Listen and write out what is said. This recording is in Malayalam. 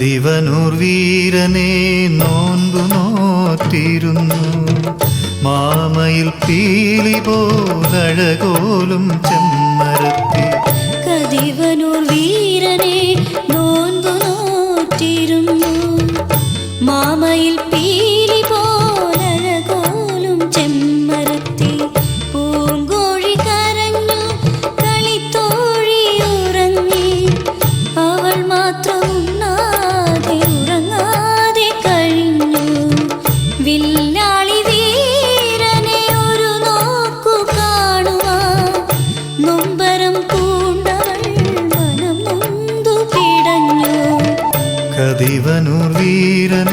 കതിവനൂർ വീരനെ നോൻപു നോറ്റിരുന്നു. മാമയിൽ പീലി പോലഴകോലും ചെമ്മരത്തി. കതിവനൂർ വീരനെ നോൻപു നോറ്റിരുന്നു. മാമയിൽ പീലി പോലഴകോലും ചെമ്മരത്തി. പൂങ്കോഴി കരഞ്ഞു, കളിത്തോഴി ഉറങ്ങി. അവൾ മാത്രം ഉറങ്ങാതെ കഴിഞ്ഞു. വില്ലാളി വീരനെ ഒരു നോക്കു കാണുവാൻ നൊമ്പരം പൂണ്ടവൾ മനം നൊന്തു പിടഞ്ഞു. കതിവനൂർ വീരനെ